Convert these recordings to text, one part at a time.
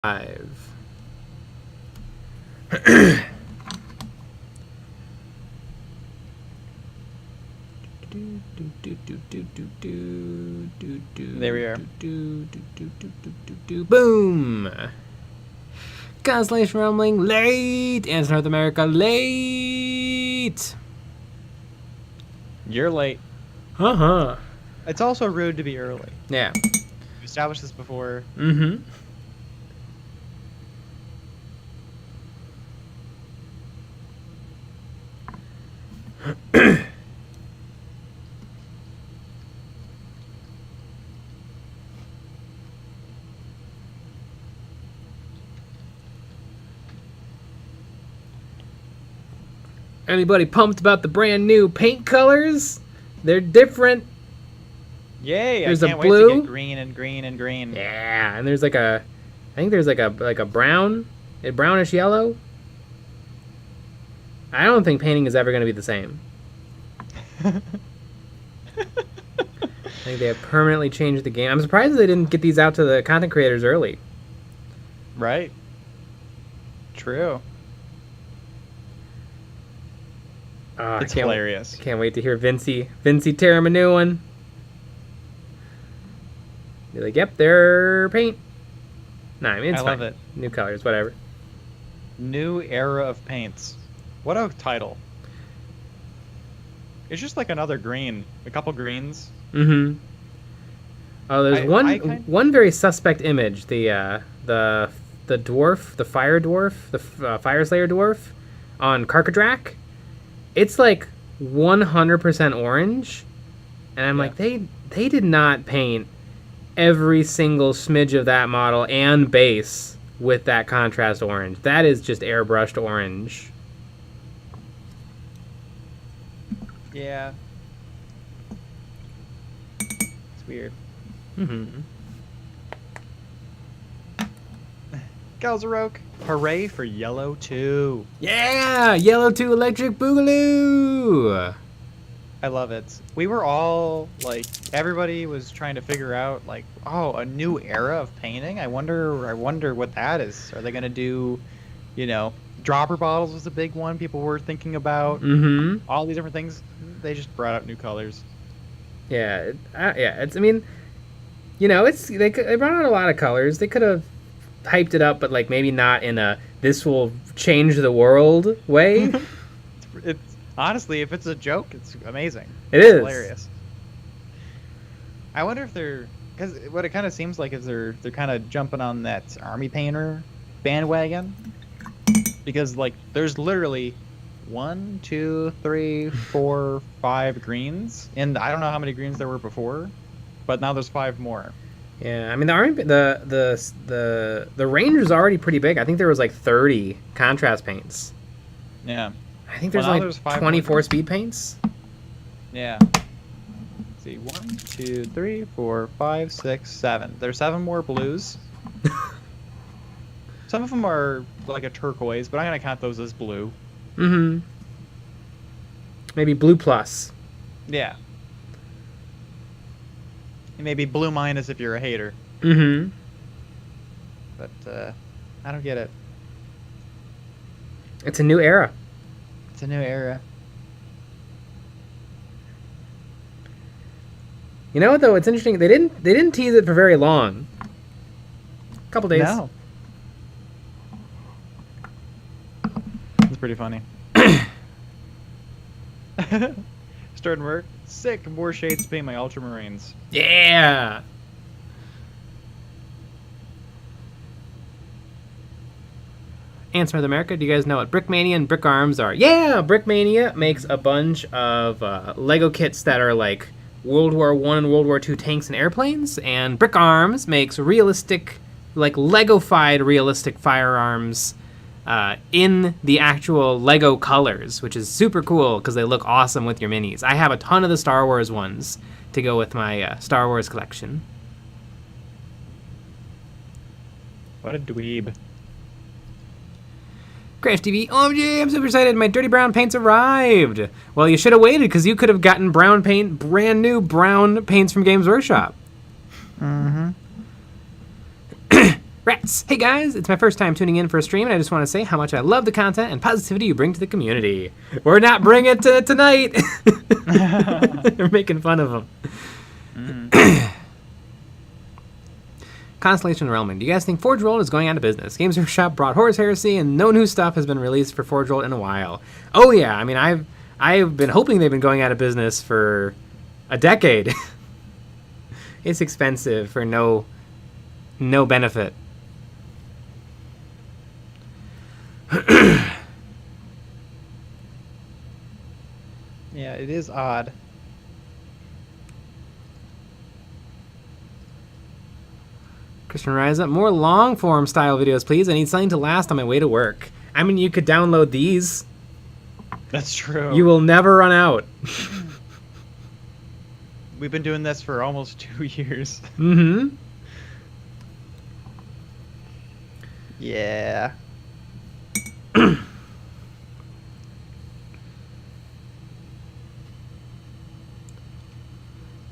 Five. There we are. Boom! Constellation Rumbling late, and North America late. You're late. It's also rude to be early. Yeah. We established this before. Mm-hmm. Anybody pumped about the brand new paint colors? They're different. Yay! There's I a can't blue. wait to get green and green and green. Yeah, and there's I think there's like a brown, a brownish yellow. I don't think painting is ever going to be the same. I think they have permanently changed the game. I'm surprised they didn't get these out to the content creators early. Right. True. It's hilarious. I can't wait to hear Vincey tear him a new one. Be like, yep, they're paint. Nah, I mean, it's I fine. love it. New colors, whatever. New era of paints. What a title. It's just like another green. A couple greens. Mm-hmm. Oh, there's one very suspect image. The dwarf, the fire dwarf, the fire slayer dwarf on Karkadrak. It's like 100% orange, and I'm like, they did not paint every single smidge of that model and base with that contrast orange. That is just airbrushed orange. Yeah. It's weird. Mm-hmm. Galzaroke. Hooray for Yellow 2. Yeah! Yellow 2 Electric Boogaloo! I love it. We were all, like, everybody was trying to figure out, like, oh, a new era of painting? I wonder what that is. Are they going to do, you know, dropper bottles was a big one people were thinking about. Mm-hmm. All these different things. They just brought out new colors. Yeah, it's, I mean, you know, they brought out a lot of colors. They could have hyped it up, but like maybe not in a this will change the world way. It's honestly, if it's a joke, it's amazing. It's hilarious. I wonder if they're, because what it kind of seems like is they're kind of jumping on that army painter bandwagon, because like there's literally 1, 2, 3, 4, 5 greens, and I don't know how many greens there were before, but now there's 5 more. Yeah, I mean the range was already pretty big. I think there was like 30 contrast paints. Yeah. I think there's 24 speed paints. Yeah. Let's see, 1, 2, 3, 4, 5, 6, 7. There's 7 more blues. Some of them are like a turquoise, but I'm gonna count those as blue. Mm-hmm. Maybe blue plus. Yeah. Maybe blue minus if you're a hater. Mm-hmm. But I don't get it. It's a new era. It's a new era. You know what though? It's interesting. They didn't tease it for very long. A couple days. No. It's pretty funny. Starting work. Sick. More shades to paint my ultramarines. Yeah. Ants North America, do you guys know what Brickmania and Brick Arms are? Yeah, Brickmania makes a bunch of Lego kits that are like World War I and World War II tanks and airplanes, and Brick Arms makes realistic, like Lego-fied realistic firearms in the actual Lego colors, which is super cool because they look awesome with your minis. I have a ton of the Star Wars ones to go with my Star Wars collection. What a dweeb. Crash TV, OMG, I'm super excited. My dirty brown paints arrived. Well, you should have waited because you could have gotten brown paint, brand new brown paints from Games Workshop. Mm-hmm. Rats! Hey guys, it's my first time tuning in for a stream, and I just want to say how much I love the content and positivity you bring to the community. We're not bringing it to tonight! They're making fun of them. Constellation Realm. Do you guys think Forge World is going out of business? Games Workshop brought Horus Heresy, and no new stuff has been released for Forge World in a while. Oh yeah, I mean, I've been hoping they've been going out of business for a decade. It's expensive for no benefit. Yeah, it is odd. Christian Rise Up, more long form style videos, please. I need something to last on my way to work. I mean, you could download these. That's true. You will never run out. We've been doing this for almost 2 years. Mm-hmm. Yeah.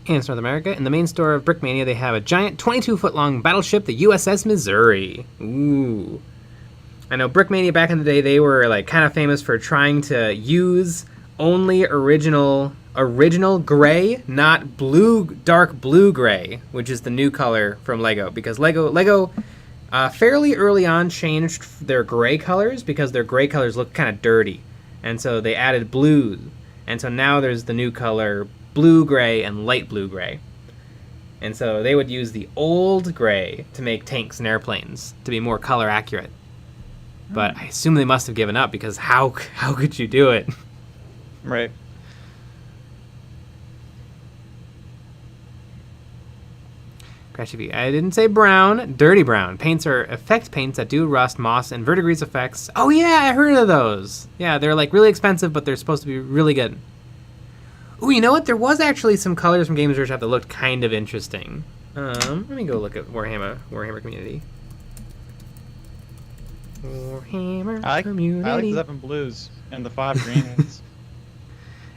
In North America, in the main store of Brickmania, they have a giant 22-foot-long battleship, the USS Missouri. Ooh. I know Brickmania back in the day, they were like kind of famous for trying to use only original gray, not dark blue gray, which is the new color from Lego. Because Lego fairly early on changed their gray colors because their gray colors look kind of dirty. And so they added blue. And so now there's the new color blue gray and light blue gray. And so they would use the old gray to make tanks and airplanes to be more color accurate. But I assume they must have given up because how could you do it? Right. Crash TV. I didn't say brown. Dirty brown. Paints are effect paints that do rust, moss, and verdigris effects. Oh yeah, I heard of those. Yeah, they're like really expensive, but they're supposed to be really good. Ooh, you know what? There was actually some colors from Games Workshop that looked kind of interesting. Let me go look at Warhammer Community. Warhammer Community. I like the 7 blues and the 5 greens.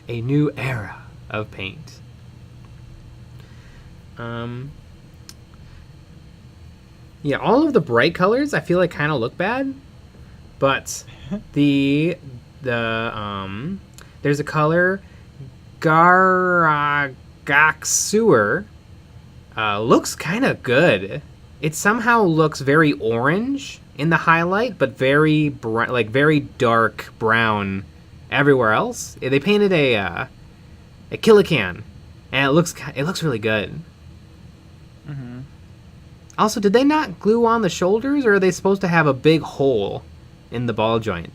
A new era of paint. Yeah, all of the bright colors I feel like kind of look bad, but there's a color Garagaxur looks kind of good. It somehow looks very orange in the highlight, but very very dark brown everywhere else. They painted a Killican, and it looks really good. Mm-hmm. Also, did they not glue on the shoulders, or are they supposed to have a big hole in the ball joint?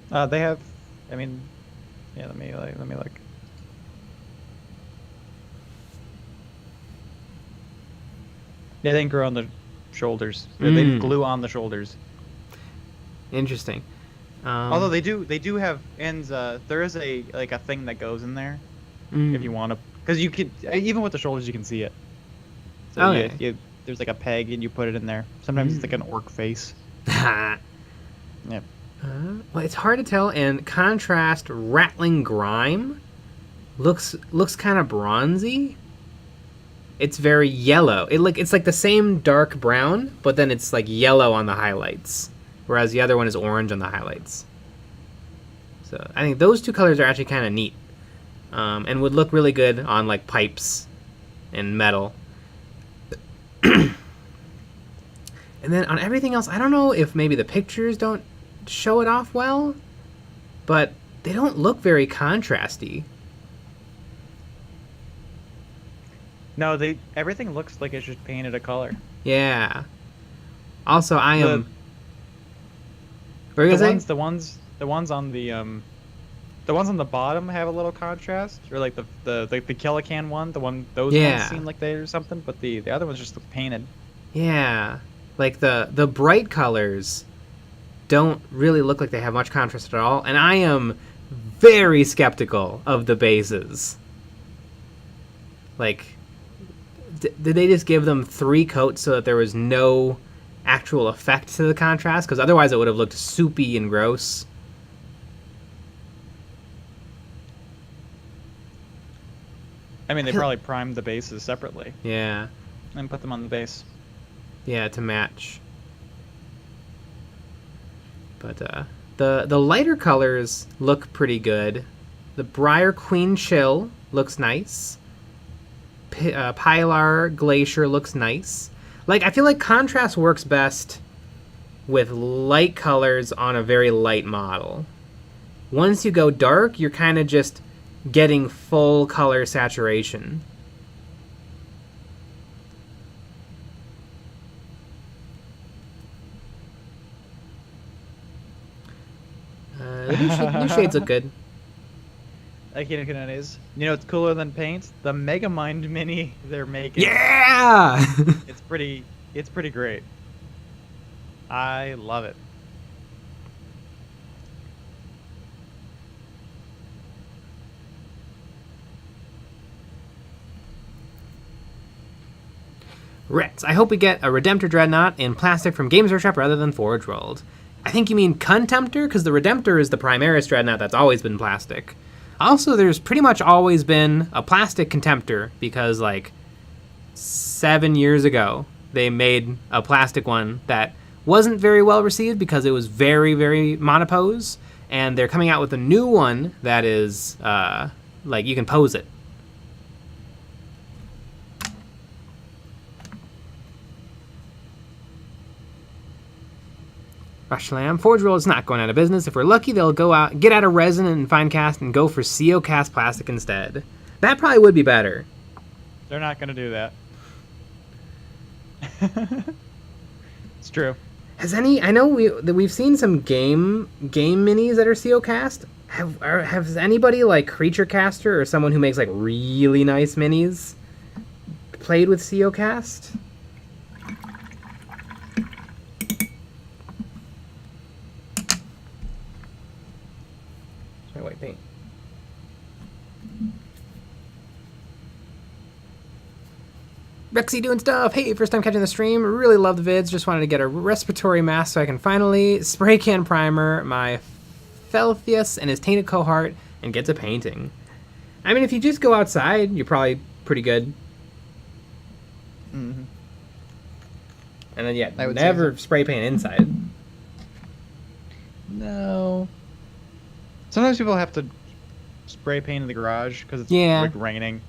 They have. I mean, yeah. Let me look. Yeah, they didn't glue on the shoulders. They didn't glue on the shoulders. Interesting. Although they do have ends. There is a thing that goes in there if you want to, because you could even with the shoulders you can see it. So there's like a peg and you put it in there. Sometimes it's like an orc face. Yep. Well, it's hard to tell. And contrast, Rattling Grime looks kind of bronzy. It's very yellow. It's like the same dark brown, but then it's like yellow on the highlights, whereas the other one is orange on the highlights. So I think those two colors are actually kind of neat, and would look really good on like pipes and metal. And then on everything else, I don't know if maybe the pictures don't show it off well, but they don't look very contrasty. No, everything looks like it's just painted a color. Yeah. Also, the ones on the bottom have a little contrast, or like the Killican one, ones seem like they or something, but the other ones just look painted. Yeah, like the bright colors don't really look like they have much contrast at all, and I am very skeptical of the bases. Like, did they just give them 3 coats so that there was no actual effect to the contrast? Because otherwise it would have looked soupy and gross. I mean, they probably primed the bases separately. Yeah. And put them on the base. Yeah, to match. But the lighter colors look pretty good. The Briar Queen Chill looks nice. Pilar Glacier looks nice. Like, I feel like contrast works best with light colors on a very light model. Once you go dark, you're kind of just getting full color saturation. The new shades look good. Like, you know what's cooler than paint? The Megamind Mini they're making. Yeah! It's pretty great. I love it. Rets, I hope we get a Redemptor Dreadnought in plastic from Games Workshop rather than Forge World. I think you mean Contemptor, because the Redemptor is the Primaris Dreadnought that's always been plastic. Also, there's pretty much always been a plastic Contemptor, because, like, 7 years ago, they made a plastic one that wasn't very well received because it was very, very monopose, and they're coming out with a new one that is, like, you can pose it. Rush Slam. Forge World is not going out of business. If we're lucky, they'll get out of resin and fine cast and go for CO cast plastic instead. That probably would be better. They're not going to do that. It's true. I know we've seen some game minis that are CO cast. Has anybody like Creature Caster or someone who makes like really nice minis played with CO cast? White paint. Rexy doing stuff. Hey, first time catching the stream. Really love the vids. Just wanted to get a respiratory mask so I can finally spray can primer my Felthius and his tainted cohort and get to painting. I mean, if you just go outside, you're probably pretty good. Mm-hmm. And then, yeah, never spray paint inside. No. Sometimes people have to spray paint in the garage because it's like raining.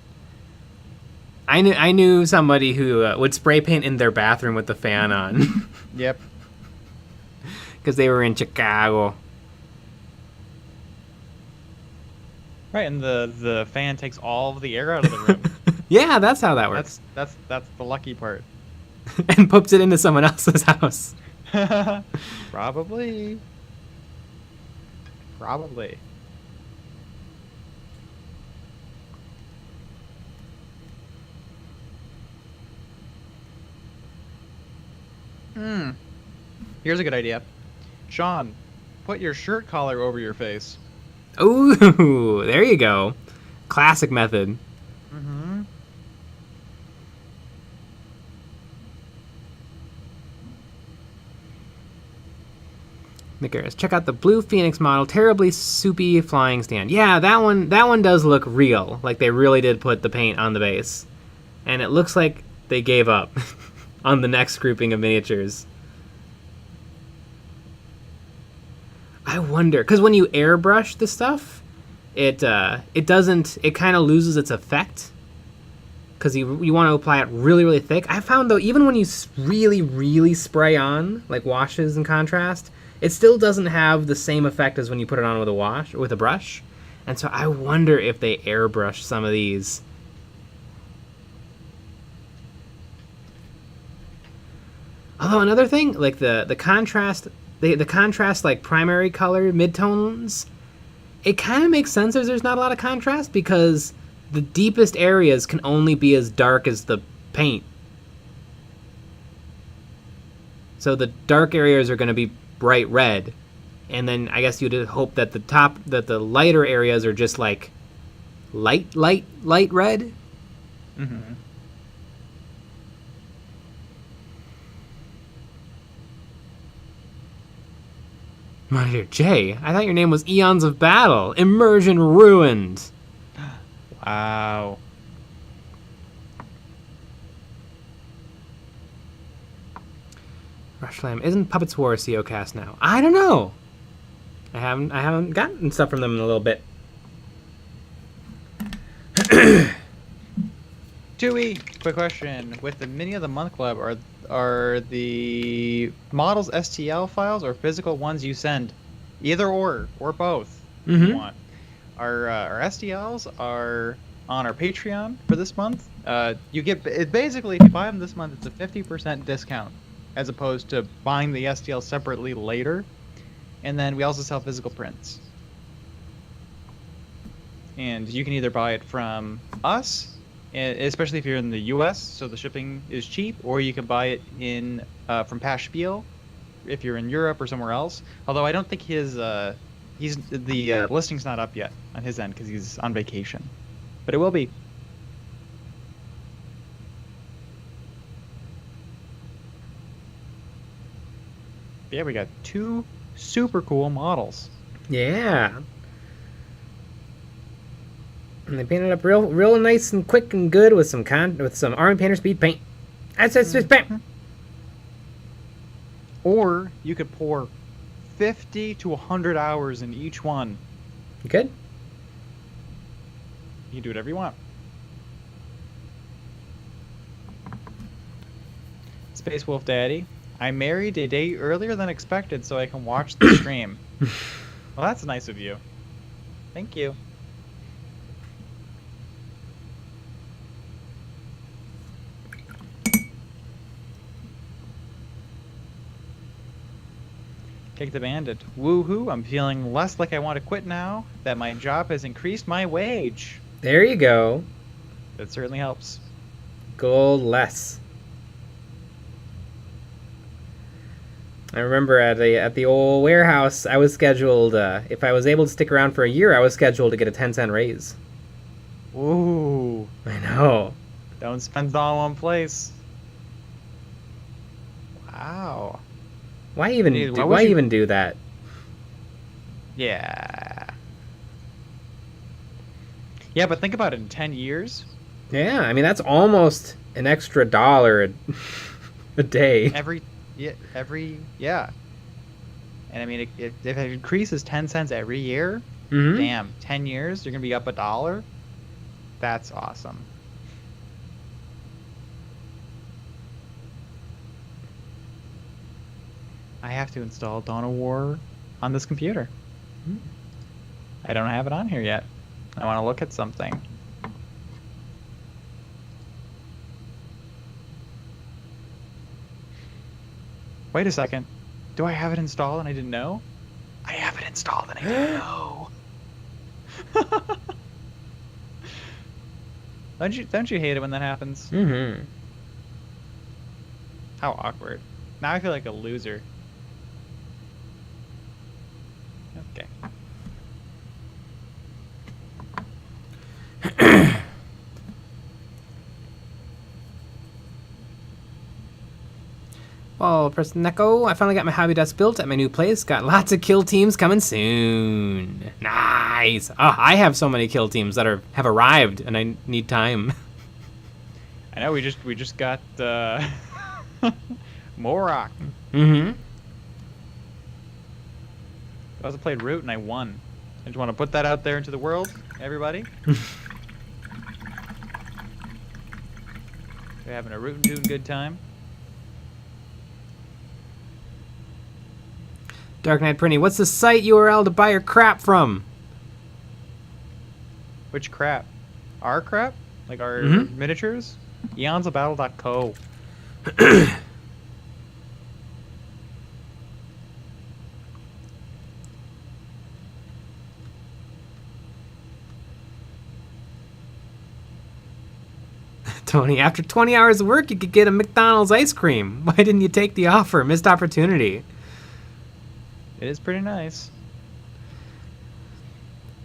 I knew somebody who would spray paint in their bathroom with the fan on. Yep. Because they were in Chicago. Right, and the fan takes all of the air out of the room. Yeah, that's how that works. That's the lucky part. And puts it into someone else's house. Probably. Here's a good idea. Sean, put your shirt collar over your face. Ooh, there you go. Classic method. Mm-hmm. Nicaris, check out the Blue Phoenix model. Terribly soupy flying stand. Yeah, that one does look real. Like they really did put the paint on the base. And it looks like they gave up on the next grouping of miniatures. I wonder, because when you airbrush the stuff, it kind of loses its effect. Because you want to apply it really, really thick. I found, though, even when you really, really spray on, like washes and contrast, it still doesn't have the same effect as when you put it on with a brush. And so I wonder if they airbrush some of these. Although another thing, like the contrast, the contrast like primary color midtones, it kind of makes sense if there's not a lot of contrast because the deepest areas can only be as dark as the paint. So the dark areas are going to be bright red, and then I guess you'd hope that the lighter areas are just like light red. Mm-hmm. My dear Jay, I thought your name was Eons of Battle. Immersion ruined. Wow. Rush Lamb. Isn't Puppets War a CO cast now? I don't know. I haven't gotten stuff from them in a little bit. Chewy, quick question. With the Mini of the Month Club, are the models STL files or physical ones you send? Either or both if you want. Our STLs are on our Patreon for this month. You get it basically, if you buy them this month, it's a 50% discount as opposed to buying the STL separately later. And then we also sell physical prints. And you can either buy it from us, especially if you're in the US, so the shipping is cheap, or you can buy it from Pashpiel if you're in Europe or somewhere else. Although I don't think the listing's not up yet on his end because he's on vacation, but it will be. Yeah, we got 2 super cool models. Yeah. And they painted up real nice and quick and good with some Army Painter speed paint. That's paint. Or you could pour 50 to 100 hours in each one. You could. You can do whatever you want. Space Wolf Daddy, I married a day earlier than expected so I can watch the stream. Well, that's nice of you. Thank you. Kick the Bandit. Woohoo, I'm feeling less like I want to quit now that my job has increased my wage. There you go. That certainly helps. Gold less. I remember at the old warehouse, I was scheduled, if I was able to stick around for a year, I was scheduled to get a 10-cent raise. Ooh. I know. Don't spend it all in one place. Wow. Why even do that? Yeah. Yeah, but think about it in 10 years. Yeah, I mean, that's almost an extra $1 a day. Yeah. And I mean, if it increases 10 cents every year, damn, 10 years, you're going to be up $1. That's awesome. I have to install Dawn of War on this computer. I don't have it on here yet. I want to look at something. Wait a second. Do I have it installed and I didn't know? I have it installed and I didn't know. Don't you hate it when that happens? Mm-hmm. How awkward. Now I feel like a loser. Okay. Well, Preston Neko, I finally got my hobby desk built at my new place. Got lots of kill teams coming soon. Nice. Oh, I have so many kill teams that have arrived, and I need time. I know we just got Morak. Mm-hmm. I also played Root and I won. I just want to put that out there into the world, everybody. We're having a Root and Toon good time. Dark Knight Prinny, what's the site URL to buy your crap from? Which crap? Our crap? Like our miniatures? EonsOfBattle.co. Tony, after 20 hours of work, you could get a McDonald's ice cream. Why didn't you take the offer? Missed opportunity. It is pretty nice.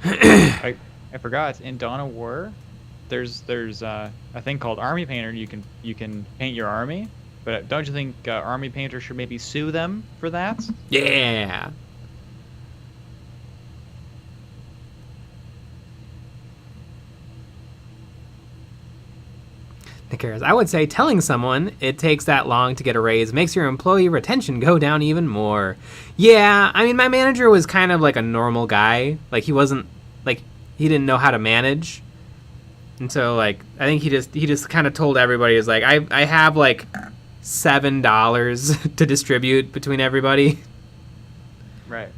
I forgot, in Dawn of War, there's a thing called Army Painter. You can paint your army, but don't you think Army Painter should maybe sue them for that? Yeah. Who cares? I would say telling someone it takes that long to get a raise makes your employee retention go down even more. Yeah, I mean, my manager was kind of like a normal guy. Like, he wasn't, like, he didn't know how to manage. And so, like, I think he just kind of told everybody, is like, I have, like, $7 to distribute between everybody. Right.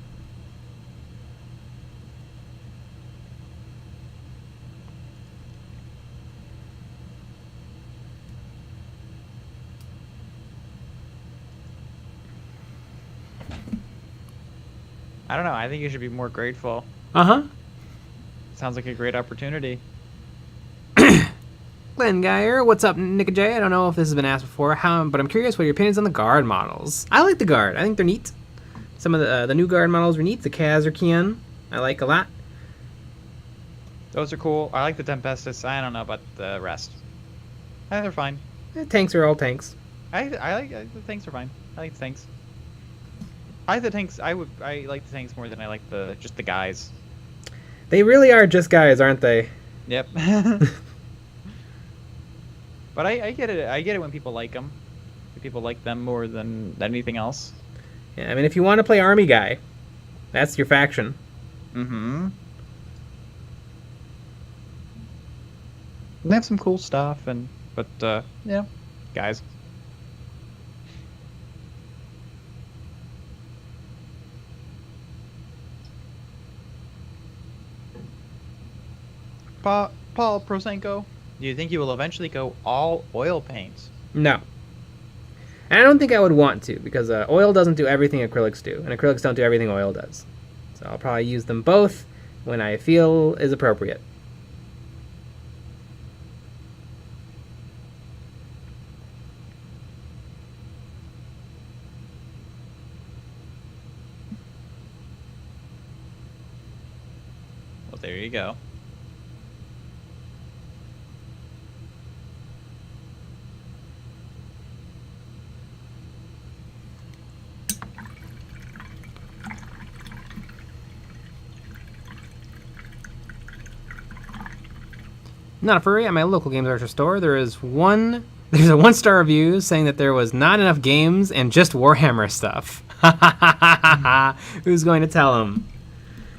I don't know. I think you should be more grateful. Uh-huh. Sounds like a great opportunity. Glenn Geyer, what's up, Nick J? I don't know if this has been asked before, but I'm curious what your opinions on the guard models. I like the guard. I think they're neat. Some of the new guard models are neat. The Kaz or Kian, I like a lot. Those are cool. I like the Tempestus. I don't know about the rest. They're fine. Tanks are all tanks. I like the tanks are fine. I like the tanks. I like the tanks. I like the tanks more than I like just the guys. They really are just guys, aren't they? Yep. But I get it. I get it when people like them. People like them more than anything else. Yeah, I mean, if you want to play army guy, that's your faction. Mm-hmm. They have some cool stuff, but yeah, guys. Paul Prosenko, do you think you will eventually go all oil paints? No. And I don't think I would want to, because oil doesn't do everything acrylics do, and acrylics don't do everything oil does. So I'll probably use them both when I feel is appropriate. Well, there you go. Not a furry. At my local Games Archer store, there's a 1-star review saying that there was not enough games and just Warhammer stuff. Who's going to tell him?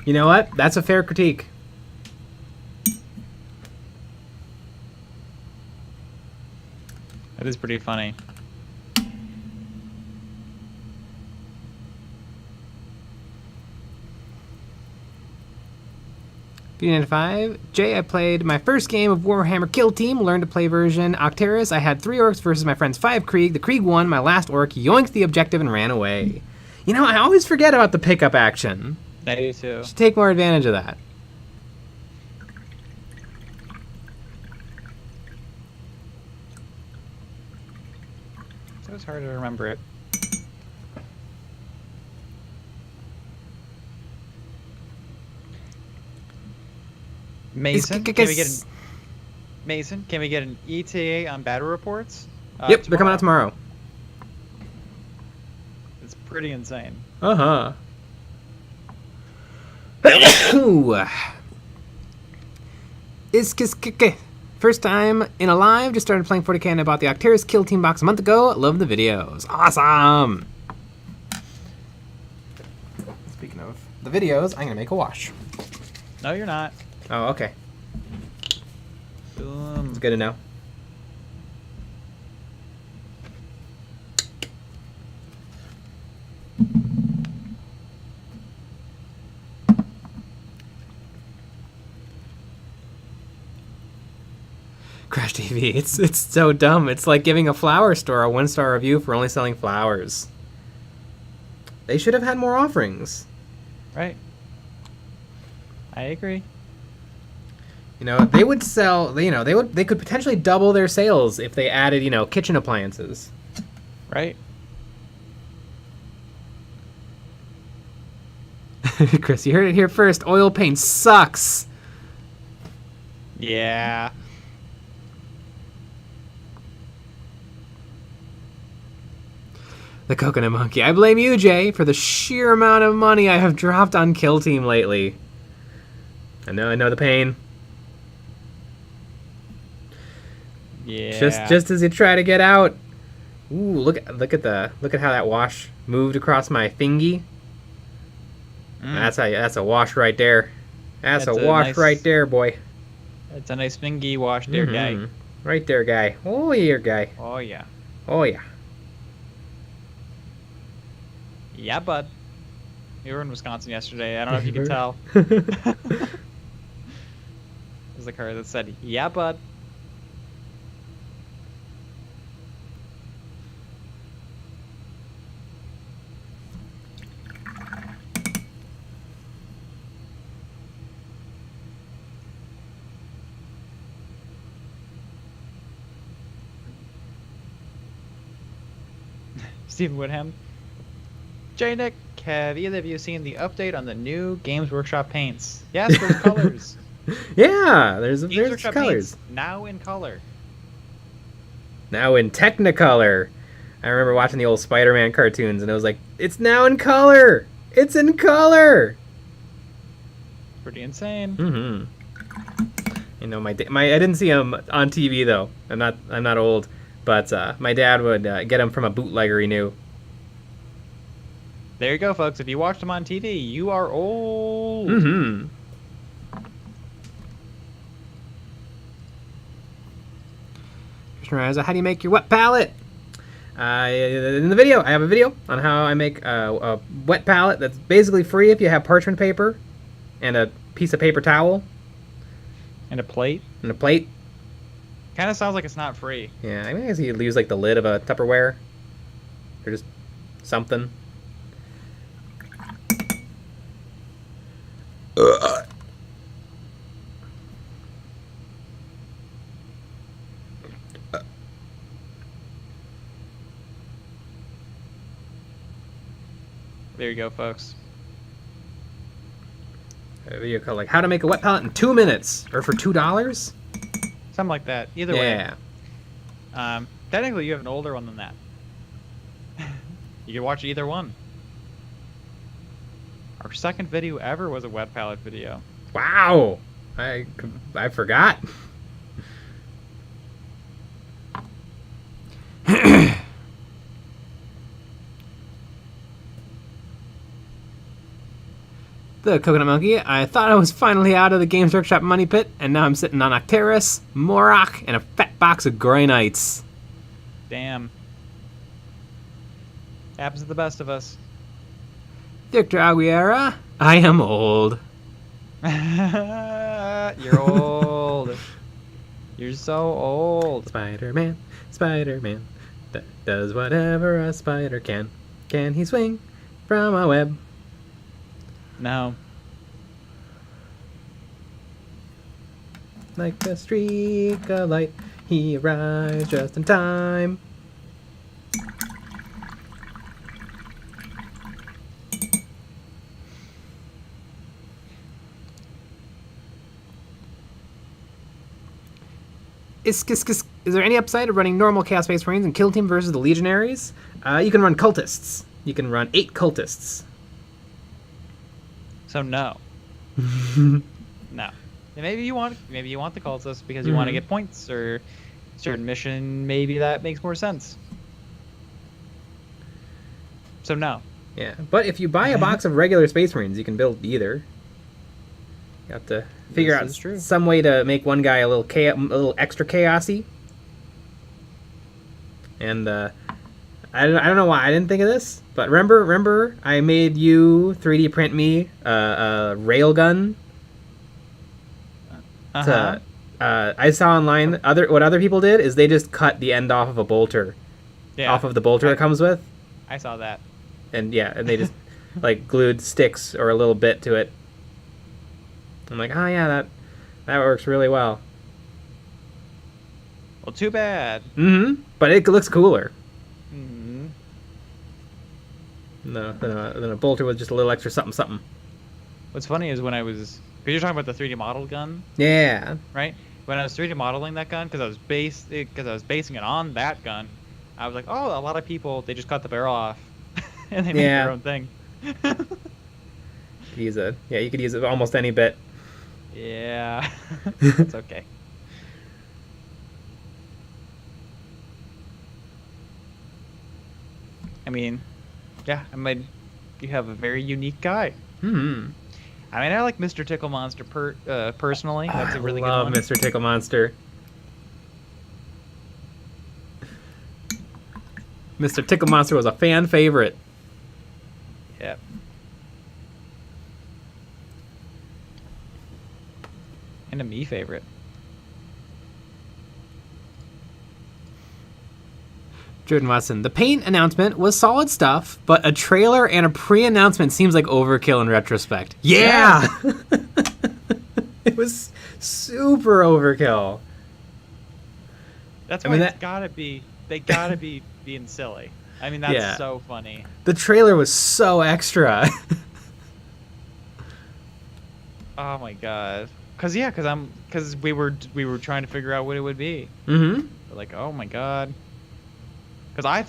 You know what? That's a fair critique. That is pretty funny. B95. Jay, I played my first game of Warhammer Kill Team, learned to play version Octeris. I had 3 orcs versus my friend's 5 Krieg. The Krieg won, my last orc yoinked the objective and ran away. You know, I always forget about the pickup action. I do too. Should take more advantage of that. It was hard to remember it. Mason, can we get an ETA on battle reports? Yep, they're coming out tomorrow. It's pretty insane. Uh-huh. First time in a live, just started playing 40k and I bought the Octeris Kill Team box a month ago. Love the videos. Awesome! Speaking of the videos, I'm gonna make a wash. No, you're not. Oh, okay. It's good to know. Crash TV, it's so dumb. It's like giving a flower store a 1-star review for only selling flowers. They should have had more offerings. Right. I agree. You know, they would sell, you know, they could potentially double their sales if they added, you know, kitchen appliances. Right. Chris, you heard it here first. Oil paint sucks. Yeah. The Coconut Monkey. I blame you, Jay, for the sheer amount of money I have dropped on Kill Team lately. I know the pain. Yeah. Just as you try to get out. Ooh, look at how that wash moved across my thingy. That's a wash right there. That's a wash nice, right there, boy. It's a nice fingy wash there, guy. Right there, guy. Oh, here, guy. Oh, yeah. Oh, yeah. Yeah, bud. We were in Wisconsin yesterday. I don't know if you could tell. There's a car that said, yeah, bud. Stephen Woodham. J. Nick, have either of you seen the update on the new Games Workshop paints? Yes, those colors. Yeah, there's Workshop colors. paints now in color. Now in Technicolor. I remember watching the old Spider-Man cartoons, and it was like, it's now in color. It's in color. Pretty insane. You know, my I didn't see him on TV though. I'm not old, but my dad would get him from a bootlegger he knew. There you go, folks. If you watched them on TV, you are old. How do you make your wet palette? In the video, I have a video on how I make a wet palette that's basically free if you have parchment paper and a piece of paper towel. And a plate. And a plate. Kind of sounds like it's not free. Yeah, I guess you use like the lid of a Tupperware. Or just something. There you go, folks. A video called like how to make a wet palette in 2 minutes or for $2. Something like that. Either way. Technically, you have an older one than that. You can watch either one. Our second video ever was a wet palette video. Wow, I forgot. The Coconut Monkey. I thought I was finally out of the Games Workshop money pit, and now I'm sitting on Octeris, Morok, and a fat box of Granites. Damn. Happens to the best of us. Victor Aguilera. I am old. You're old. You're so old. Spider-Man, Spider-Man, does whatever a spider can. Can he swing from a web? No. Like a streak of light, he arrives just in time. Is there any upside of running normal Chaos Space Marines and Kill Team versus the Legionaries? You can run cultists. You can run 8 cultists. So no. No. Maybe you want the cultists because you want to get points or certain mission. Maybe that makes more sense. So no. Yeah, but if you buy a box of regular Space Marines, you can build either. You have to figure out some way to make one guy a little extra chaosy. And I don't know why I didn't think of this, but remember I made you 3D print me a railgun. I saw online what other people did is they just cut the end off of a bolter, off of the bolter it comes with. I saw that. And they just like glued sticks or a little bit to it. I'm like, oh yeah, that works really well. Well, too bad. But it looks cooler. No, than a bolter with just a little extra something. What's funny is when I was, because you're talking about the 3D model gun. Yeah. Right. When I was 3D modeling that gun, because I was basing it on that gun, I was like, oh, a lot of people they just cut the barrel off, and they make their own thing. You could use it almost any bit. Yeah. That's okay. I mean, yeah, you have a very unique guy. Hmm. I mean, I like Mr. Tickle Monster personally. That's a really good love one. Mr. Tickle Monster. Mr. Tickle Monster was a fan favorite. Yep. And a me favorite. Jordan Watson. The paint announcement was solid stuff, but a trailer and a pre-announcement seems like overkill in retrospect. Yeah! It was super overkill. That's why it's gotta be. They gotta be being silly. I mean, that's so funny. The trailer was so extra. Oh my god. Cause we were trying to figure out what it would be. Mm-hmm. We're like, oh my god. Cause I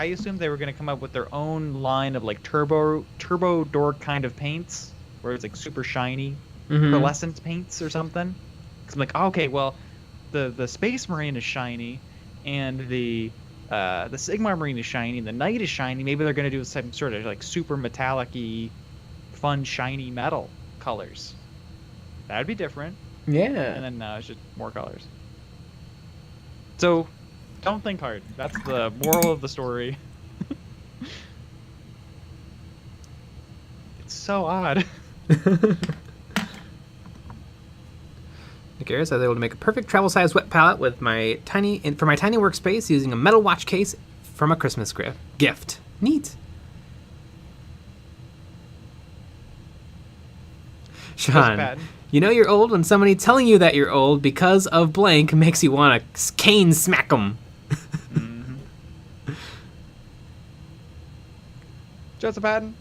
assumed they were gonna come up with their own line of like turbo door kind of paints, where it's like super shiny, pearlescent paints or something. Cause I'm like, oh, okay, well, the Space Marine is shiny, and the Sigmar Marine is shiny, and the Knight is shiny. Maybe they're gonna do some sort of like super metallic-y, fun shiny metal colors. That'd be different. Yeah. And then it's just more colors. So, don't think hard. That's the moral of the story. It's so odd. Nick Ayers, I was able to make a perfect travel-sized wet palette with for my tiny workspace using a metal watch case from a Christmas gift. Neat. Sean, you know you're old when somebody telling you that you're old because of blank makes you want to cane smack them. Mm-hmm. Joseph Patton,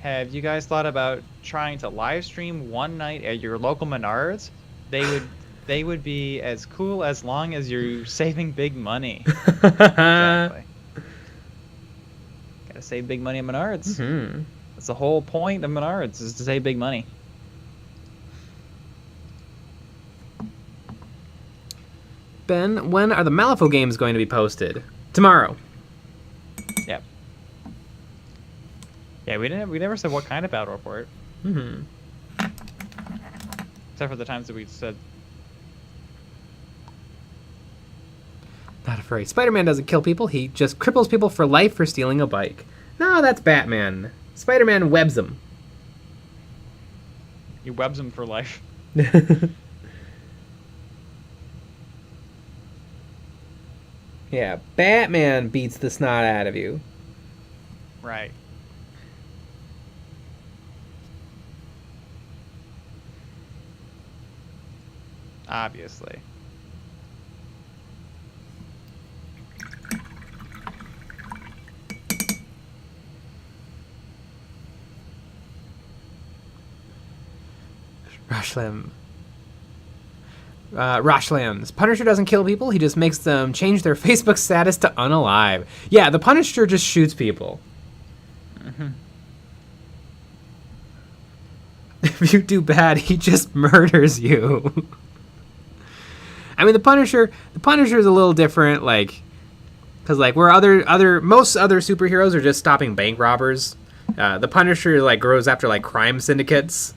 have you guys thought about trying to live stream one night at your local Menards? They would be as cool as long as you're saving big money. Exactly. Gotta save big money at Menards. Mm-hmm. That's the whole point of Menards, is to save big money. Ben, when are the Malifaux games going to be posted? Tomorrow. Yep. Yeah, we never said what kind of battle report. Mm-hmm. Except for the times that we said. Not afraid. Spider-Man doesn't kill people. He just cripples people for life for stealing a bike. No, that's Batman. Spider-Man webs them. He webs them for life. Yeah, Batman beats the snot out of you. Right. Obviously. Roshlams. Punisher doesn't kill people. He just makes them change their Facebook status to unalive. Yeah, the Punisher just shoots people. Mm-hmm. If you do bad, he just murders you. I mean, the Punisher is a little different, like, because like where most other superheroes are just stopping bank robbers. The Punisher like goes after like crime syndicates.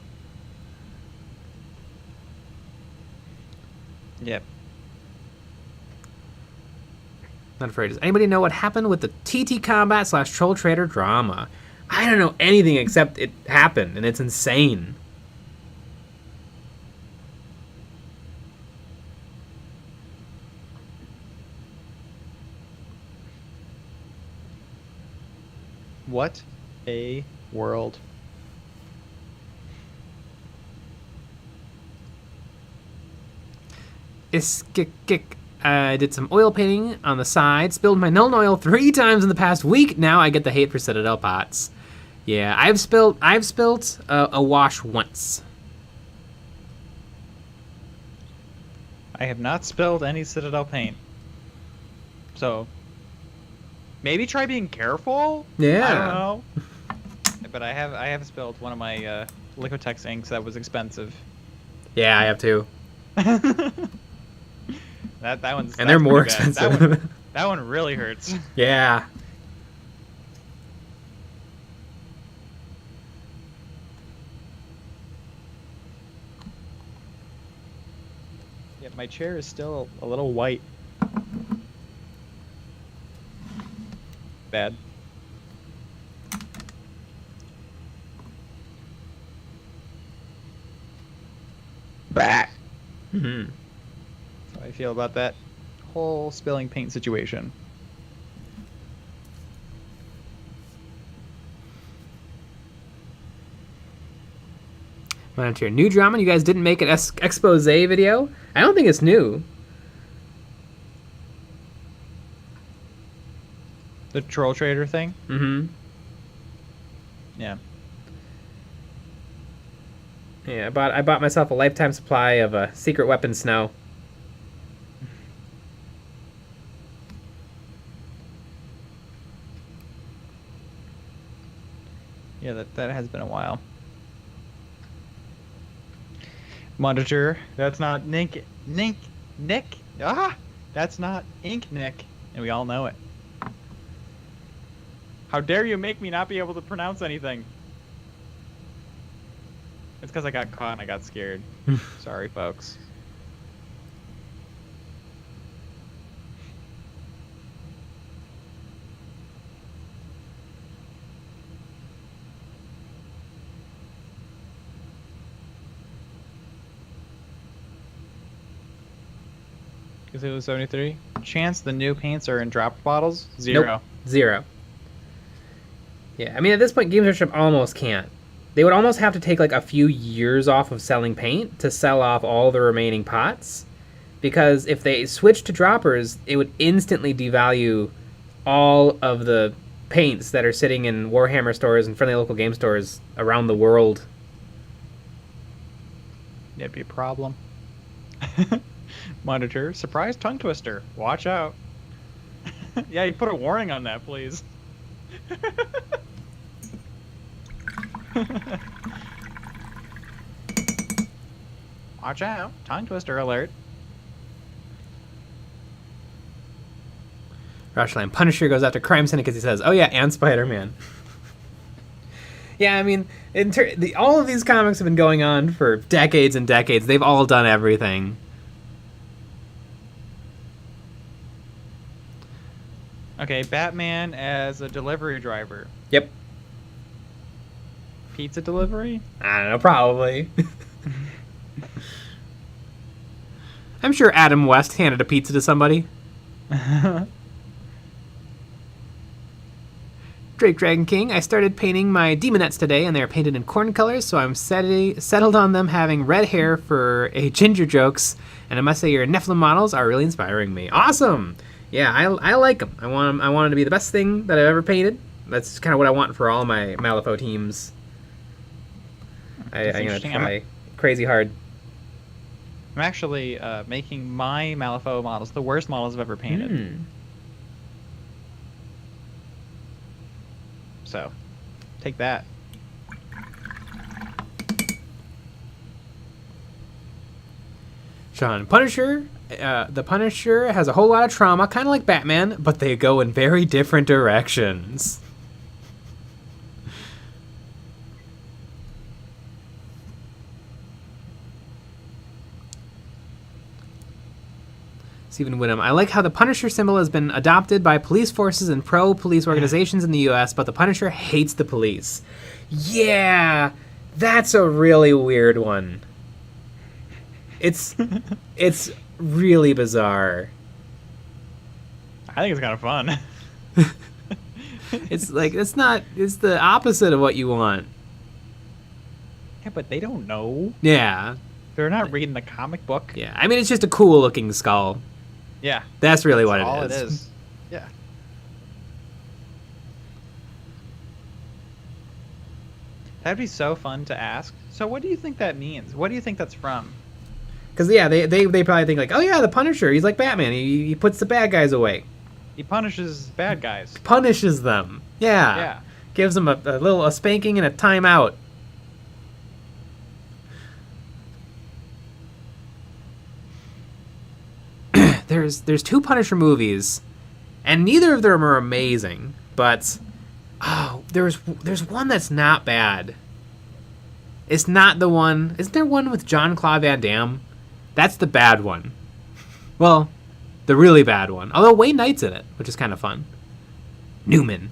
Yep. Not afraid. Does anybody know what happened with the TT Combat / Troll Trader drama? I don't know anything except it happened, and it's insane. What a world. I did some oil painting on the side, spilled my Nuln oil 3 times in the past week. Now I get the hate for Citadel pots. Yeah, I've spilt a wash once. I have not spilled any Citadel paint. So maybe try being careful? Yeah. I don't know. But I have spilled one of my Liquitex inks that was expensive. Yeah, I have too. That one's, and they're more expensive. That one really hurts. Yeah. Yeah, my chair is still a little white. Bad. Bah. Mm-hmm. That's how I feel about that whole spilling paint situation. Monitor. New drama? You guys didn't make an expose video? I don't think it's new. The troll trader thing? Mm-hmm. Yeah. Yeah, I bought myself a lifetime supply of secret weapon snow. Yeah, that has been a while. Monitor. That's not Nick. Ah! That's not Ink Nick. And we all know it. How dare you make me not be able to pronounce anything? It's because I got caught and I got scared. Sorry, folks. Is it 73? Chance the new paints are in drop bottles? 0. Nope. 0. Yeah, I mean, at this point, Games Workshop almost can't. They would almost have to take like a few years off of selling paint to sell off all the remaining pots. Because if they switch to droppers, it would instantly devalue all of the paints that are sitting in Warhammer stores and friendly local game stores around the world. That'd be a problem. Monitor. Surprise tongue twister. Watch out. Yeah, you put a warning on that, please. Watch out. Tongue twister alert. Rushland Punisher goes after Crime Syndicate because he says, "Oh yeah, and Spider-Man." Yeah, I mean, all of these comics have been going on for decades and decades. They've all done everything. Okay, Batman as a delivery driver. Yep. Pizza delivery? I don't know, probably. I'm sure Adam West handed a pizza to somebody. Drake Dragon King, I started painting my demonettes today, and they are painted in corn colors, so I'm settled on them having red hair for a ginger jokes, and I must say your NEPHILIM models are really inspiring me. Awesome! Yeah, I like them. I want them to be the best thing that I've ever painted. That's kind of what I want for all my Malifaux teams. I'm going to try crazy hard. I'm actually making my Malifaux models the worst models I've ever painted. So, take that. Sean, Punisher. The Punisher has a whole lot of trauma, kind of like Batman, but they go in very different directions. Stephen Whittam, I like how the Punisher symbol has been adopted by police forces and pro-police organizations in the U.S., but the Punisher hates the police. Yeah, that's a really weird one. It's really bizarre. I think it's kind of fun. It's like, it's the opposite of what you want. Yeah, but they don't know. Yeah. They're not reading the comic book. Yeah, I mean, it's just a cool looking skull. Yeah. That's really what all it is. It is. Yeah. That'd be so fun to ask. So what do you think that means? What do you think that's from? Because, yeah, they probably think, like, oh, yeah, the Punisher, he's like Batman. He puts the bad guys away. He punishes bad guys. Punishes them. Yeah. Yeah. Gives them a spanking and a timeout. There's 2 Punisher movies, And neither of them are amazing, but there's one that's not bad. It's not the one. Isn't there one with Jean-Claude Van Damme? That's the bad one. Well, the really bad one. Although Wayne Knight's in it, which is kind of fun. Newman.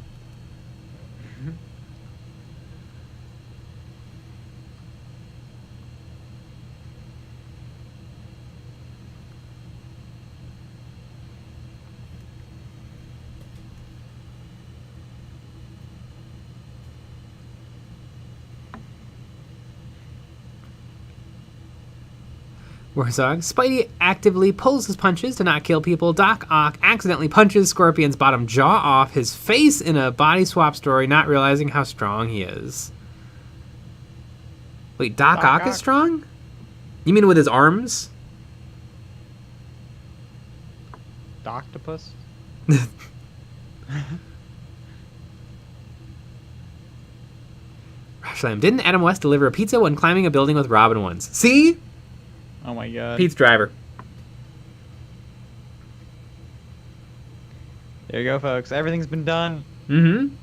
Warzog. Spidey actively pulls his punches to not kill people. Doc Ock accidentally punches Scorpion's bottom jaw off his face in a body swap story, not realizing how strong he is. Wait, Doc Ock is strong? You mean with his arms? Doctopus? Slam. Didn't Adam West deliver a pizza when climbing a building with Robin once? See? Oh my god. Pete's driver. There you go, folks. Everything's been done. Mm-hmm.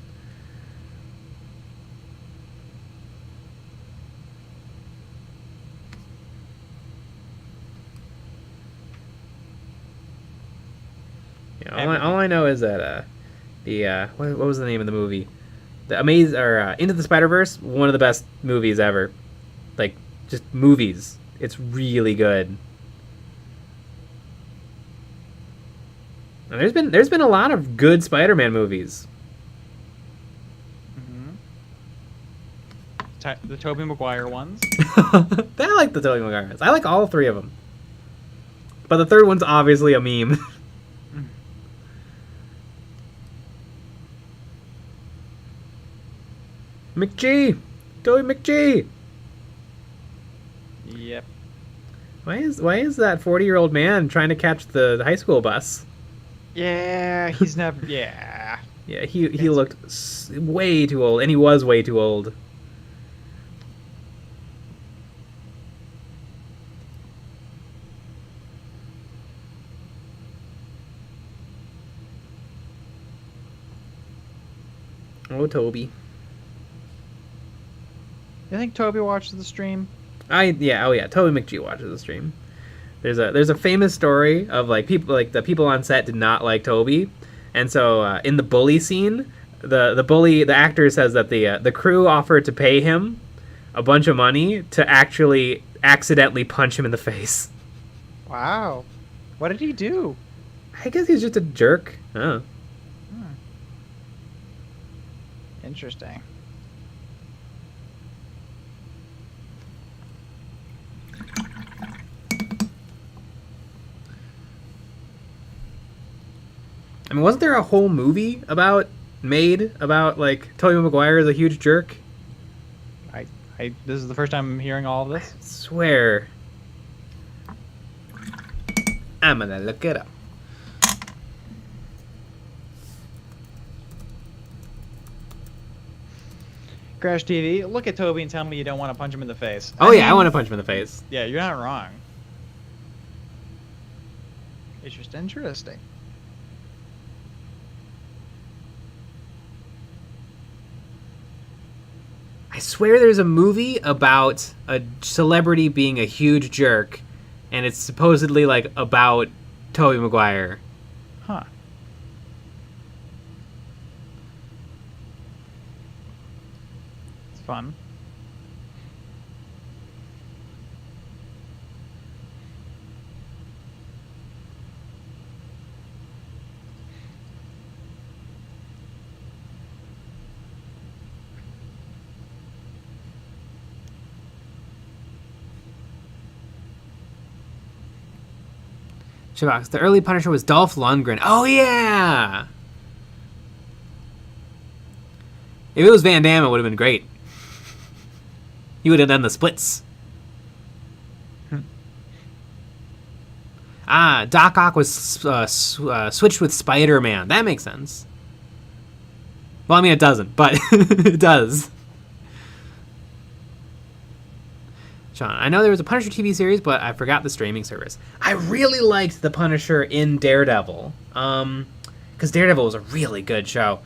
Yeah, all I know is that what was the name of the movie? The Into the Spider-Verse, one of the best movies ever. Like, just movies. It's really good. And there's been a lot of good Spider-Man movies. Mm-hmm. The Tobey Maguire ones. I like the Tobey Maguire ones. I like all three of them. But the third one's obviously a meme. McG! Tobey McG! Yep. Why is that 40-year-old man trying to catch the high school bus? Yeah, he's never... Yeah. Yeah, he looked way too old, and he was way too old. Oh, Toby. You think Toby watches the stream? Toby McG watches the stream. There's a famous story of the people on set did not like Toby, and so in the bully scene, the actor says that the crew offered to pay him a bunch of money to actually accidentally punch him in the face. Wow, what did he do? I guess he's just a jerk. Oh. Interesting. I mean, wasn't there a whole movie made about like Tobey Maguire is a huge jerk? This is the first time I'm hearing all of this. I swear. I'm gonna look it up. Crash TV, look at Toby and tell me you don't want to punch him in the face. I want to punch him in the face. Yeah, you're not wrong. It's just interesting. I swear there's a movie about a celebrity being a huge jerk, and it's supposedly like about Tobey Maguire. Huh. It's fun. Shibox, the early Punisher was Dolph Lundgren. Oh, yeah! If it was Van Damme, it would have been great. He would have done the splits. Doc Ock was switched with Spider-Man. That makes sense. Well, I mean, it doesn't, but it does. Sean, I know there was a Punisher TV series, but I forgot the streaming service. I really liked the Punisher in Daredevil. Because because Daredevil was a really good show.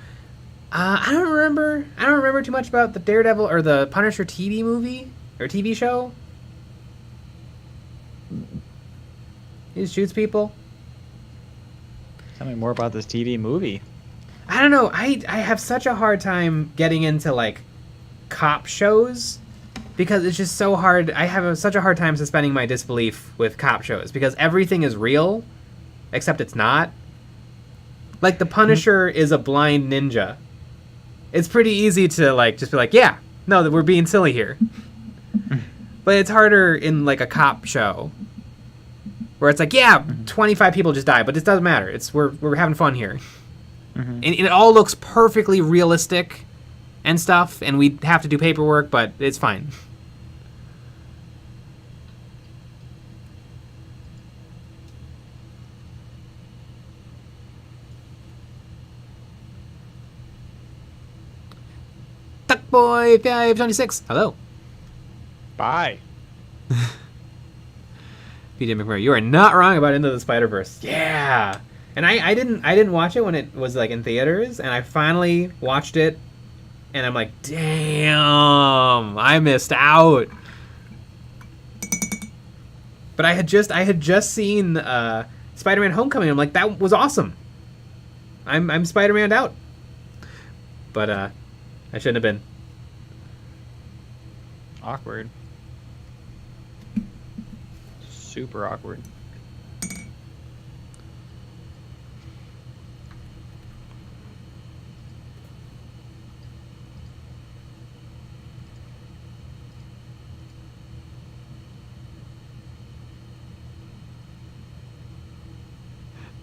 I don't remember too much about the Daredevil or the Punisher TV movie or TV show. He just shoots people. Tell me more about this TV movie. I don't know. I have such a hard time getting into like cop shows because it's just so hard. I have such a hard time suspending my disbelief with cop shows because everything is real, except it's not. Like the Punisher is a blind ninja. It's pretty easy to like just be like, yeah, no, we're being silly here. But it's harder in like a cop show where it's like, yeah, 25 people just died, but it doesn't matter. It's we're having fun here. And it all looks perfectly realistic and stuff, and we have to do paperwork, but it's fine. Duckboy 526. Hello. Bye. PJ McMurray, you are not wrong about Into the Spider-Verse. Yeah. And I didn't watch it when it was like in theaters, and I finally watched it, and I'm like, damn, I missed out. But I had just seen Spider-Man: Homecoming. I'm like, that was awesome. I'm Spider-Man'd out. But I shouldn't have been. Awkward. Super awkward.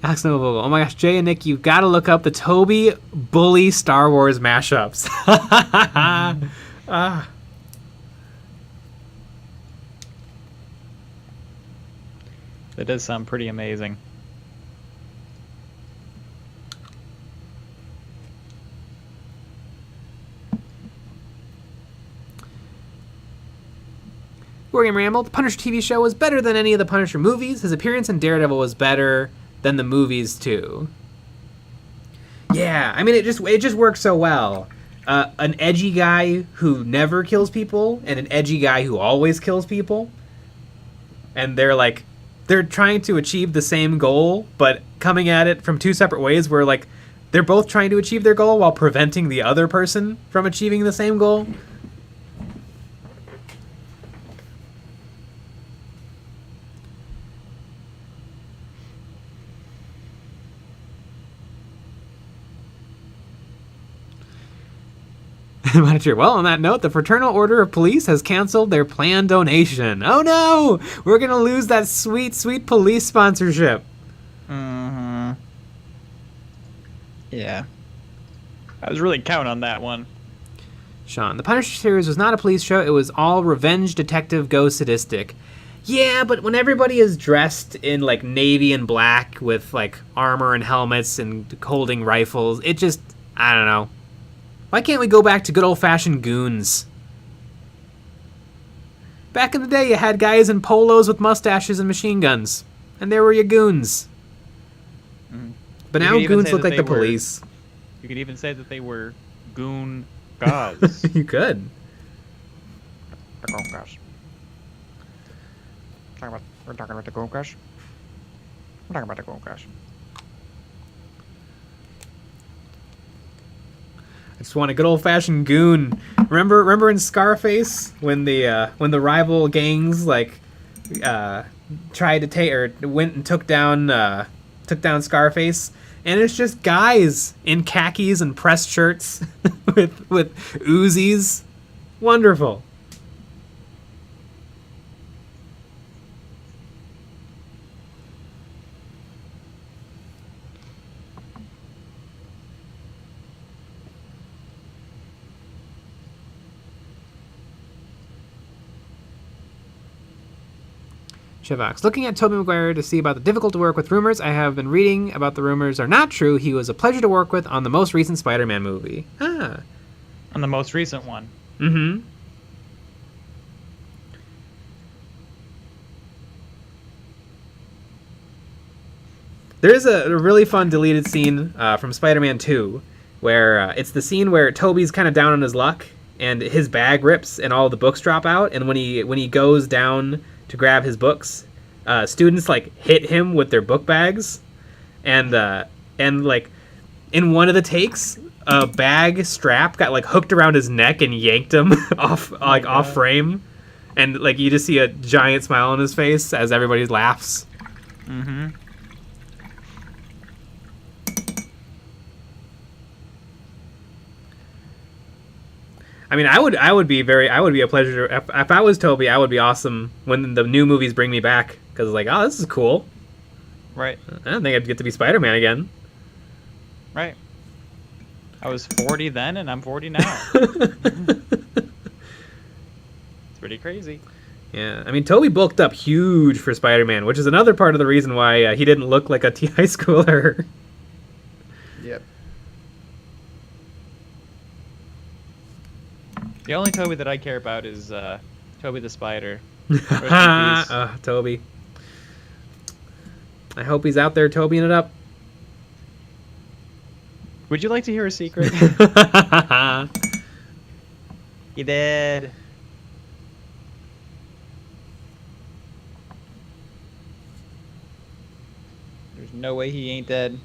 Alex Novogel. Oh my gosh, Jay and Nick, you've got to look up the Toby Bully Star Wars mashups. That does sound pretty amazing. Wargame Ramble. The Punisher TV show was better than any of the Punisher movies. His appearance in Daredevil was better than the movies too. Yeah, I mean it just works so well. An edgy guy who never kills people and an edgy guy who always kills people, and they're trying to achieve the same goal, but coming at it from two separate ways. Where like they're both trying to achieve their goal while preventing the other person from achieving the same goal. Well, on that note, the Fraternal Order of Police has canceled their planned donation. Oh no! We're gonna lose that sweet, sweet police sponsorship. Yeah. I was really counting on that one. Sean, the Punisher series was not a police show. It was all revenge detective go sadistic. Yeah, but when everybody is dressed in like navy and black with like armor and helmets and holding rifles, it just, I don't know. Why can't we go back to good old-fashioned goons? Back in the day, you had guys in polos with mustaches and machine guns. And there were your goons. But now goons look like the police. You could even say that they were goon gods. You could. The goon gods. We're talking about the goon gods. We're talking about the goon gods. I just want a good old-fashioned goon. Remember in Scarface when the rival gangs like tried to take or went and took down Scarface, and it's just guys in khakis and pressed shirts with Uzis. Wonderful. Shivox. Looking at Tobey Maguire to see about the difficult to work with rumors. I have been reading about the rumors are not true. He was a pleasure to work with on the most recent Spider-Man movie. Ah. On the most recent one. Mm-hmm. There's a really fun deleted scene from Spider-Man 2 where it's the scene where Tobey's kind of down on his luck and his bag rips and all the books drop out, and when he goes down to grab his books, students like hit him with their book bags, and like in one of the takes, a bag strap got like hooked around his neck and yanked him off frame, and like you just see a giant smile on his face as everybody laughs. Mm-hmm. I mean, I would be a pleasure if I was Tobey. I would be awesome when the new movies bring me back, because like, oh, this is cool. Right. I don't think I'd get to be Spider-Man again. Right. I was 40 then, and I'm 40 now. It's pretty crazy. Yeah, I mean, Tobey bulked up huge for Spider-Man, which is another part of the reason why he didn't look like a high schooler. Yep. The only Tobey that I care about is Tobey the Spider. Tobey. I hope he's out there Tobeying it up. Would you like to hear a secret? He did. There's no way he ain't dead.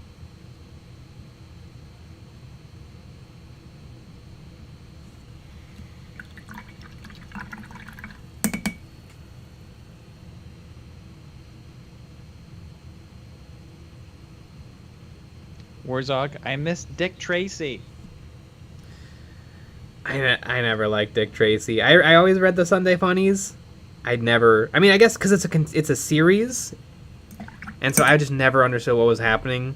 Warzog, I miss Dick Tracy. I never liked Dick Tracy. I always read the Sunday Funnies. I'd never. I mean, I guess because it's a series, and so I just never understood what was happening.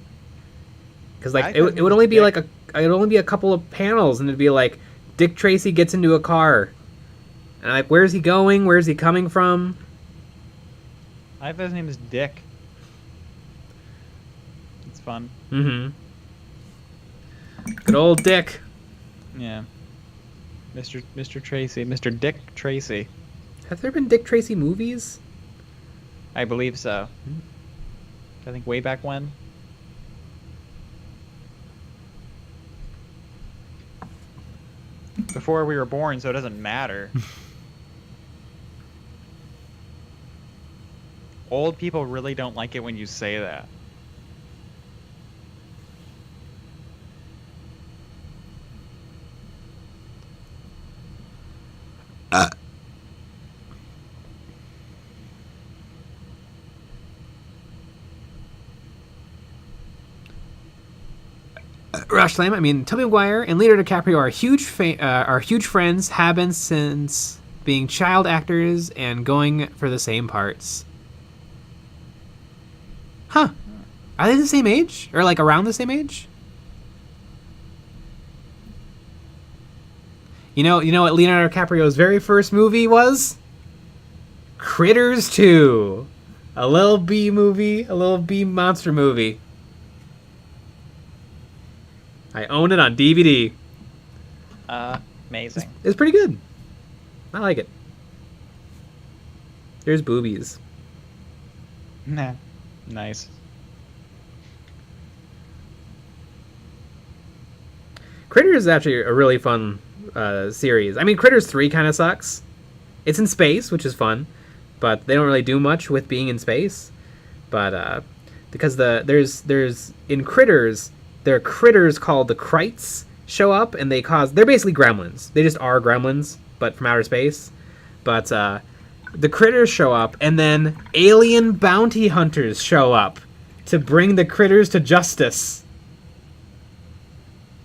Because like it would only be like it would only be a couple of panels, and it'd be like Dick Tracy gets into a car, and I'm like, where's he going? Where's he coming from? I thought his name is Dick. It's fun. Mm-hmm. Good old Dick. Yeah. Mr. Tracy. Mr. Dick Tracy. Have there been Dick Tracy movies? I believe so. I think way back when. Before we were born, so it doesn't matter. Old people really don't like it when you say that. Rush Slam. I mean, Tobey Maguire and Leonardo DiCaprio are huge friends. Have been since being child actors and going for the same parts. Huh? Are they the same age, or like around the same age? You know what Leonardo DiCaprio's very first movie was? Critters 2. A little B movie, a little B monster movie. I own it on DVD. Amazing. It's pretty good. I like it. There's boobies. Nah. Nice. Critters is actually a really fun series. I mean, Critters 3 kind of sucks. It's in space, which is fun, but they don't really do much with being in space. But because there's in Critters, there are critters called the Krites show up, and they're basically gremlins. They just are gremlins, but from outer space. But the critters show up, and then alien bounty hunters show up to bring the critters to justice.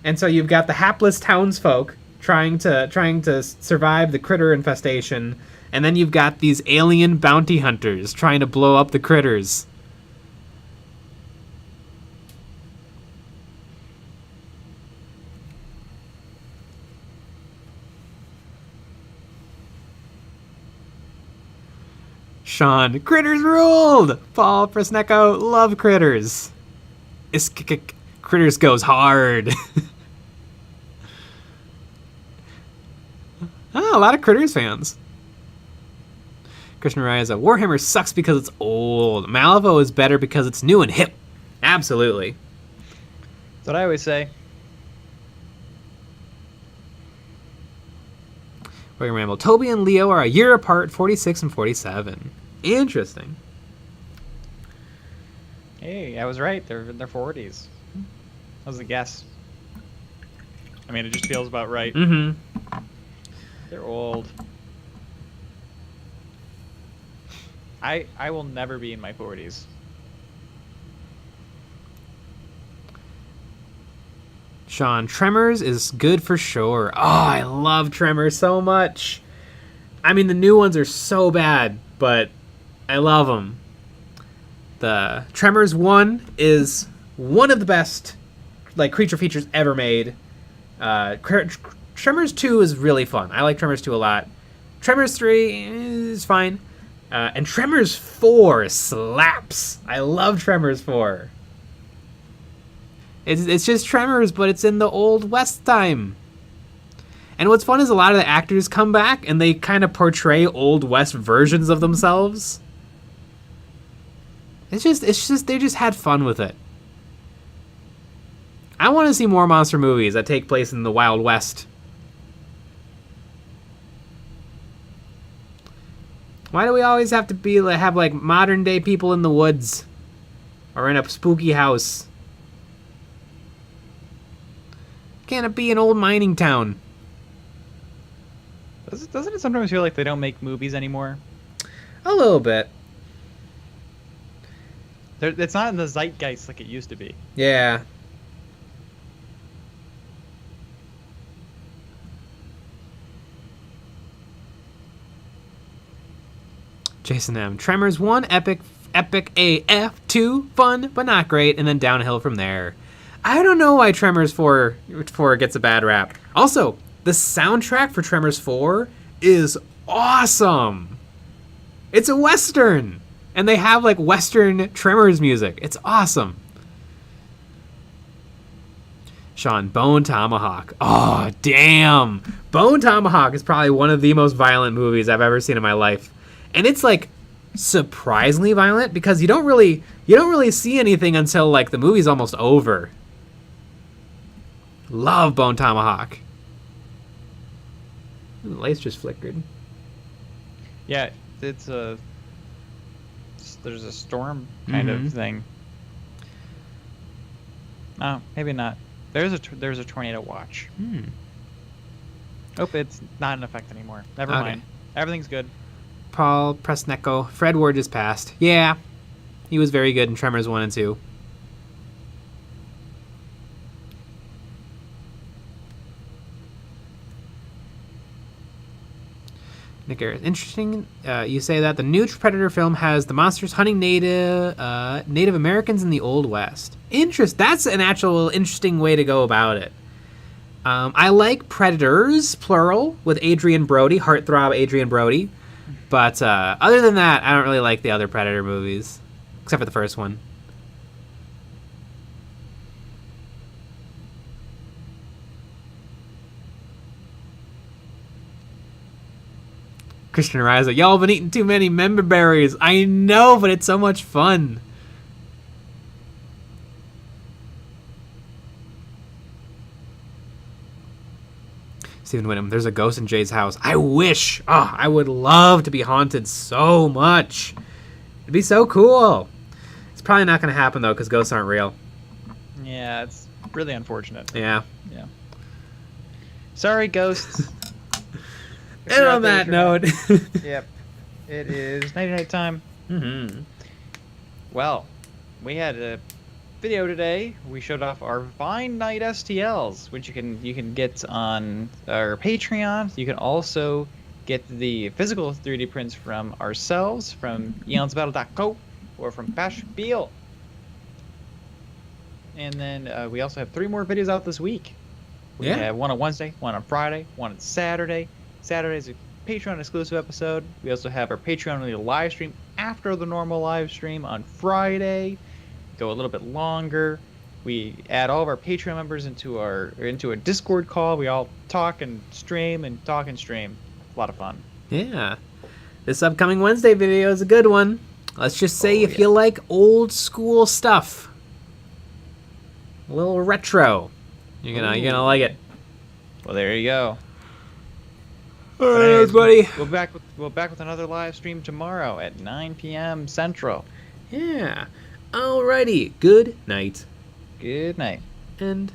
And so you've got the hapless townsfolk trying to survive the critter infestation, and then you've got these alien bounty hunters trying to blow up the critters. Sean, critters ruled! Paul Fresneco, love critters. Critters goes hard. A lot of Critters fans. Christian Raiza, Warhammer sucks because it's old. Malifaux is better because it's new and hip. Absolutely. That's what I always say. William Ramble. Toby and Leo are a year apart, 46 and 47. Interesting. Hey, I was right. They're in their 40s. That was a guess. I mean, it just feels about right. Mm-hmm. They're old. I will never be in my 40s. Sean, Tremors is good for sure. Oh, I love Tremors so much. I mean, the new ones are so bad, but I love them. The Tremors 1 is one of the best like creature features ever made. Tremors 2 is really fun. I like Tremors 2 a lot. Tremors 3 is fine. And Tremors 4 slaps. I love Tremors 4. It's just Tremors, but it's in the Old West time. And what's fun is a lot of the actors come back and they kind of portray Old West versions of themselves. It's just they just had fun with it. I want to see more monster movies that take place in the Wild West. Why do we always have to have like modern day people in the woods or in a spooky house? Can't it be an old mining town? Doesn't it sometimes feel like they don't make movies anymore? A little bit. It's not in the zeitgeist like it used to be. Yeah. Jason M. Tremors 1, epic AF. 2, fun, but not great, and then downhill from there. I don't know why Tremors 4 gets a bad rap. Also, the soundtrack for Tremors 4 is awesome. It's a Western. And they have like Western Tremors music. It's awesome. Sean, Bone Tomahawk. Oh, damn. Bone Tomahawk is probably one of the most violent movies I've ever seen in my life. And it's like surprisingly violent because you don't really see anything until like the movie's almost over. Love Bone Tomahawk. The lights just flickered. Yeah, there's a storm kind of thing. Oh, maybe not. There's a tornado watch. Hope it's not in effect anymore. Never mind. Everything's good. Paul Presnecko. Fred Ward just passed. Yeah, he was very good in Tremors 1 and 2. Nick Ayers. Interesting. You say that the new Predator film has the monsters hunting Native Americans in the Old West. That's an actual interesting way to go about it. I like Predators, plural, with Adrian Brody, heartthrob Adrian Brody. But other than that, I don't really like the other Predator movies, except for the first one. Christian Riza, y'all been eating too many member berries. I know, but it's so much fun. Stephen Whittam, there's a ghost in Jay's house. I wish. Oh, I would love to be haunted so much. It'd be so cool. It's probably not going to happen, though, because ghosts aren't real. Yeah, it's really unfortunate. Yeah. Yeah. Sorry, ghosts. And on that note. Yep. It is night-night time. Mm-hmm. Well, we had a video today. We showed off our Vine Night STLs, which you can get on our Patreon. You can also get the physical 3D prints from ourselves, from EonsOfBattle.co, or from Bash Beal. And then we also have 3 more videos out this week. We have one on Wednesday, one on Friday, one on Saturday. Saturday is a Patreon exclusive episode. We also have our Patreon only live stream after the normal live stream on Friday. Go a little bit longer. We add all of our Patreon members into a Discord call. We all talk and stream and talk and stream. A lot of fun. Yeah. This upcoming Wednesday video is a good one. Let's just say if you like old school stuff, A little retro. You're gonna like it. Well, there you go. All right, anyways, buddy. We'll back with another live stream tomorrow at 9 p.m. Central. Yeah. Alrighty. Good night. Good night. And